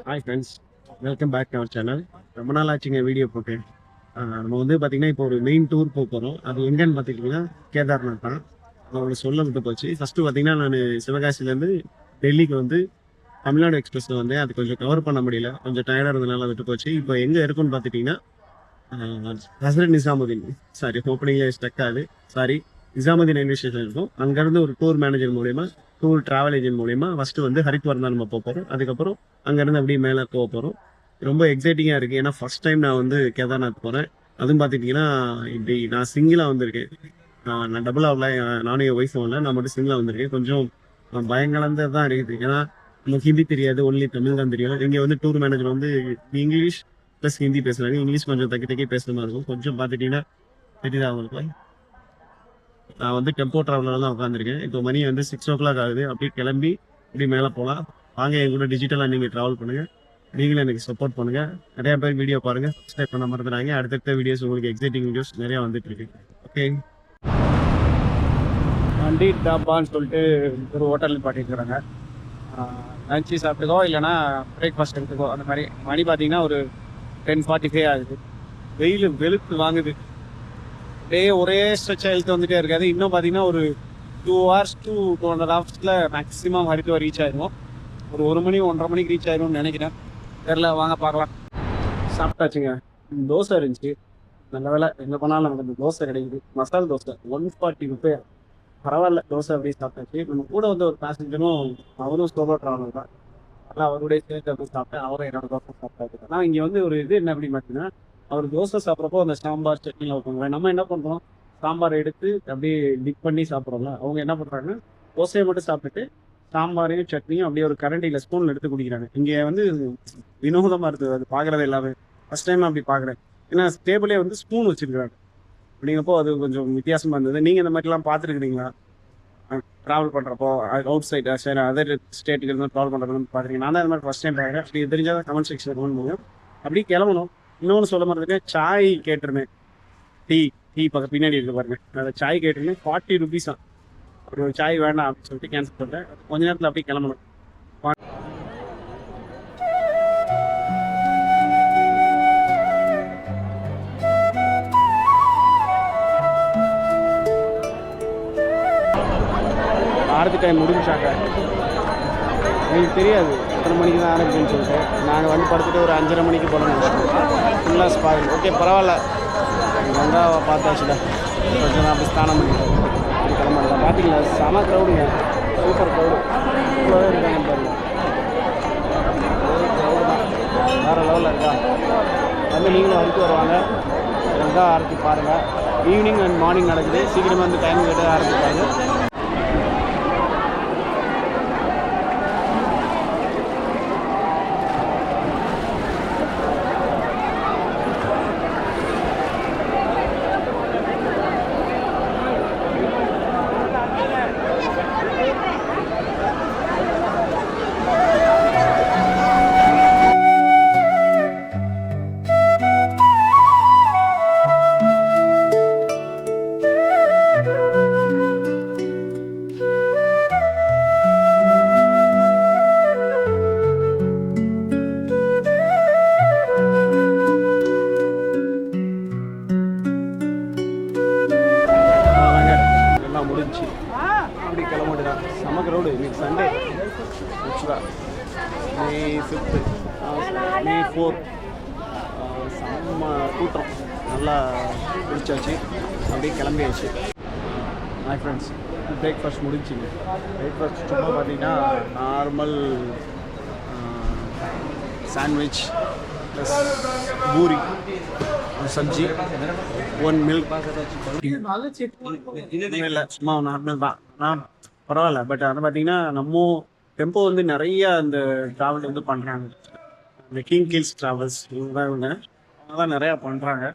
Hi friends, welcome back to our channel. ரொம்ப நாள் ஆச்சுங்க வீடியோ போட்டு. நம்ம வந்து பார்த்தீங்கன்னா இப்போ ஒரு மெயின் டூர் போக போகிறோம். அது எங்கேன்னு பார்த்துக்கிட்டிங்கன்னா கேதார்நாத் தான். நான் உங்களுக்கு சொல்ல விட்டு போச்சு. ஃபஸ்ட்டு பார்த்தீங்கன்னா நான் சிவகாசிலேருந்து டெல்லிக்கு வந்து தமிழ்நாடு எக்ஸ்பிரஸில் வந்தேன். அது கொஞ்சம் கவர் பண்ண முடியல, கொஞ்சம் டயர்டாக இருந்ததுனால விட்டு போச்சு. இப்போ எங்கே இருக்குன்னு பார்த்துட்டிங்கன்னா ஹசரத் நிசாமுதீன், சாரி ஓப்பனிங்லேயே ஸ்டக் ஆகுது, சாரி, நிசாமுதீன் ரயில்வே ஸ்டேஷன் இருக்கும். அங்கேருந்து ஒரு டூர் மேனேஜர் மூலயமா, டூர் டிராவல் ஏஜென்ட் மூலயமா ஃபஸ்ட்டு வந்து ஹரித்வார் தான் நம்ம போக போகிறோம். அதுக்கப்புறம் அங்கேருந்து அப்படியே மேலே போக போகிறோம். ரொம்ப எக்ஸைட்டிங்காக இருக்குது. ஏன்னா ஃபர்ஸ்ட் டைம் நான் வந்து கேதார்நாத் போகிறேன். அதுவும் பார்த்துக்கிட்டிங்கன்னா இப்படி நான் சிங்கிளாக வந்திருக்கேன். நான் டபுள் ஆகல, நானும் என் ஒய்ஃபும் இல்லை, நான் மட்டும் சிங்கிளாக வந்திருக்கேன். கொஞ்சம் பயங்கலந்து தான் இருக்குது. ஏன்னா நமக்கு ஹிந்தி தெரியாது, ஒன்லி தமிழ் தான் தெரியும். இங்கே வந்து டூர் மேனேஜர் வந்து இங்கிலீஷ் ப்ளஸ் ஹிந்தி பேசுகிறாங்க. இங்கிலீஷ் கொஞ்சம் தக்கி பேசுகிற மாதிரி இருக்கும். கொஞ்சம் பார்த்துட்டிங்கன்னா தெரியுதா அவங்களுக்கு. நான் வந்து டெம்போ ட்ராவலர் தான் உட்காந்துருக்கேன். இப்போ மணி வந்து 6 o'clock ஆகுது. அப்படியே கிளம்பி இப்படி மேலே போகலாம். வாங்க, என் கூட டிஜிட்டலாக நீங்கள் ட்ராவல் பண்ணுங்கள். நீங்களும் எனக்கு சப்போர்ட் பண்ணுங்கள். நிறையா பேர் வீடியோ பாருங்கள், சப்ஸ்கிரைப் பண்ண மறந்துடாங்க. அடுத்தடுத்த வீடியோஸ், உங்களுக்கு எக்ஸைட்டிங் வீடியோஸ் நிறையா வந்துட்டு இருக்கு. ஓகே, வண்டி டாப்பான்னு சொல்லிட்டு ஒரு ஹோட்டலில் பாட்டிருக்கிறாங்க. லஞ்சு சாப்பிட்டுக்கோ, இல்லைனா பிரேக்ஃபாஸ்ட் எடுத்துக்கோ. அந்த மாதிரி மணி பார்த்தீங்கன்னா ஒரு 10:45 ஆகுது. வெயில் வெளுத்து வாங்குது. ஒரே ஸ்ட்ரெச்சாக இழுத்து வந்துட்டே இருக்காது. இன்னும் பார்த்தீங்கன்னா ஒரு 2 hours to 2.5 hours maximum Haridwar reach ஆயிடும். ஒரு மணி 1:30 மணிக்கு ரீச் ஆயிரும்னு நினைக்கிறேன். தெரில, வாங்க பார்க்கலாம். சாப்பிட்டாச்சுங்க. தோசை இருந்துச்சு. நல்ல வேலை, எங்கே போனாலும் நமக்கு இந்த தோசை கிடைக்குது. மசால் தோசை 140 ரூபாய். பரவாயில்ல, தோசை அப்படியே சாப்பிட்டாச்சு. நம்ம கூட வந்து ஒரு பேசஞ்சரும், அவரும் சோலோ ட்ராவலர் தான். அதனால் அவருடைய சேர்த்து அப்படி சாப்பிட்டேன். அவரும் என்னோட தோசை சாப்பிட்டாச்சு. ஆனால் இங்கே வந்து ஒரு இது என்ன அப்படின்னு பார்த்தீங்கன்னா, அவர் தோசை சாப்பிட்றப்போ அந்த சாம்பார் சட்னி வைப்பாங்க. நம்ம என்ன பண்ணுறோம், சாம்பார் எடுத்து அப்படியே டிப் பண்ணி சாப்பிட்றோம்ல. அவங்க என்ன பண்ணுறாங்கன்னா, தோசையை மட்டும் சாப்பிட்டுட்டு சாம்பாரையும் சட்னியும் அப்படியே ஒரு கரண்டியில் ஸ்பூனில் எடுத்து குடிக்கிறாங்க. இங்கே வந்து வினோதமாக இருக்குது அது பார்க்குறது எல்லாமே. ஃபஸ்ட் டைம் அப்படி பார்க்குறேன். ஏன்னா டேபிளே வந்து ஸ்பூன் வச்சுருக்கிறாங்க. அப்படிங்கப்போ அது கொஞ்சம் வித்தியாசமாக இருந்தது. நீங்கள் இந்த மாதிரிலாம் பார்த்துருக்குறீங்களா? ட்ராவல் பண்ணுறப்போ அவுட் சைட் சரி அதர் ஸ்டேட்டுக்கு இருந்து ட்ராவல் பண்ணுறதுன்னு பார்க்குறீங்க. நான் தான் இந்த மாதிரி ஃபஸ்ட் டைம் பார்க்குறேன். அப்படி தெரிஞ்சால் கமெண்ட் செக்ஷன் கமெண்ட் பண்ணுங்க. அப்படியே கிளம்பணும். இன்னொன்று சொல்ல மறந்துட்டேன், சாய் கேட்டிருந்தேன். டீ டீ பக்கம் பின்னாடி இருக்கு பாருங்க, அதை சாய் கேட்டிருந்தேன். 40 rupees தான். அப்படி ஒரு சாய் வேண்டாம் அப்படின்னு சொல்லிட்டு கேன்சல் பண்ணிட்டேன். கொஞ்ச நேரத்தில் அப்படியே கிளம்பணும். ஆரத்தி டைம் முடிஞ்சாக்க எங்களுக்கு தெரியாது எத்தனை மணிக்கு தான் ஆரம்பிக்குன்னு சொல்லிட்டு நாங்கள் வந்து படுத்துட்டு ஒரு 5:30 மணிக்கு போனோம். ஃபுல்லாக ஸ்பாயில். ஓகே, பரவாயில்ல, கங்காவை பார்த்தாச்சுல. கொஞ்சம் நான் அப்படி ஸ்நானம் பண்ணிட்டேன். கிளம்பலாம். பார்த்தீங்களா, செம க்ரௌடுங்க, சூப்பர் க்ரௌடு. இவ்வளோவே இருக்காங்க பாருங்க. க்ரௌடு தான் வேறு லெவலில் இருக்கா. வந்து நீங்களும் வரைக்கும் வருவாங்க, கங்கா ஆரத்தி பாருங்கள். ஈவினிங் அண்ட் மார்னிங் நடக்குது. சீக்கிரமாக வந்து டைம் கேட்டு ஆரம்பிப்பாங்க. முடிஞ்சு அப்படி கிளம்பிட்டுதான். செம க்ரௌடு. இன்னைக்கு சண்டே, ஆக்சுவலாக May 5th, May 4th. செம்ம கூட்டம். நல்லா பிடிச்சாச்சு, அப்படியே கிளம்பியாச்சு. ஹாய் ஃப்ரெண்ட்ஸ், பிரேக்ஃபாஸ்ட் முடிஞ்சுங்க. பிரேக்ஃபாஸ்ட் சும்மா பார்த்தீங்கன்னா normal sandwich plus puri, sabji, 1 milk. இல்லை, சும்மா நார்மல் தான். ஆனால் பரவாயில்ல. பட் அதை பார்த்தீங்கன்னா நம்ம டெம்போ வந்து நிறைய அந்த ட்ராவல் வந்து பண்ணுறாங்க. இந்த கிங் ஹில்ஸ் ட்ராவல்ஸ் இவங்க தான் நிறையா பண்ணுறாங்க.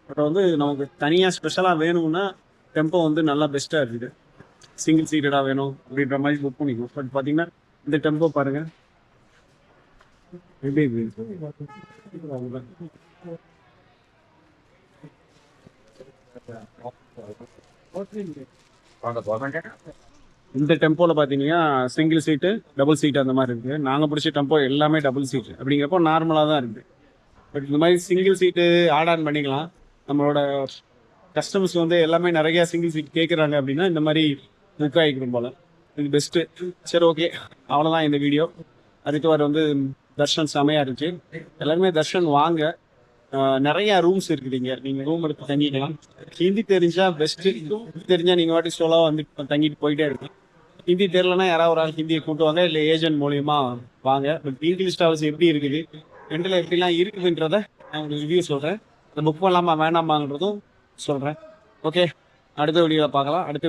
பட் வந்து நமக்கு தனியாக ஸ்பெஷலாக வேணும்னா டெம்போ வந்து நல்லா பெஸ்ட்டாக இருக்குது. சிங்கிள் சீட்டடாக வேணும் அப்படின்ற மாதிரி புக் பண்ணிக்கணும். பட் பார்த்தீங்கன்னா இந்த டெம்போ பாருங்கள் எப்படி இருக்குது. இந்த டெம்போவில் பார்த்தீங்கன்னா சிங்கிள் சீட்டு டபுள் சீட்டு அந்த மாதிரி இருக்குது. நாங்கள் பிடிச்ச டெம்போ எல்லாமே டபுள் சீட்டு அப்படிங்கிறப்போ நார்மலாக தான் இருக்குது. பட் இந்த மாதிரி சிங்கிள் சீட்டு ஆட் ஆன் பண்ணிக்கலாம். நம்மளோட கஸ்டமர்ஸ் வந்து எல்லாமே நிறைய சிங்கிள் சீட் கேட்குறாங்க அப்படின்னா இந்த மாதிரி புக் ஆகிக்கிறோம் போல். இது பெஸ்ட்டு. சரி, ஓகே, அவ்வளோதான் இந்த வீடியோ. அடுத்து வர வந்து தர்ஷன் செமையாக இருந்துச்சு. எல்லாருமே தர்ஷன் வாங்க. நிறைய ரூம்ஸ் இருக்குது இங்கே. நீங்கள் ரூம் எடுத்து தங்கிக்கலாம். ஹிந்தி தெரிஞ்சால் பெஸ்ட்டு. ஹிந்தி தெரிஞ்சால் நீங்கள் வாட்டி சோலாக வந்து தங்கிட்டு போயிட்டே இருக்கலாம். ஹிந்தி தெரிலனா யாராவது ஒரு ஆள் ஹிந்தியை கூட்டுவாங்க, இல்லை ஏஜென்ட் மூலியமா வாங்க. பட் இங்கிலீஷ் ட்ராவல்ஸ் எப்படி இருக்குது, ரெண்டில் எப்படிலாம் இருக்குதுன்றத நான் உங்களுக்கு ரிவ்யூ சொல்கிறேன். இந்த புக் பண்ணலாமா வேணாமாங்கிறதும் சொல்கிறேன். ஓகே, அடுத்த வீடியோவில் பார்க்கலாம். அடுத்த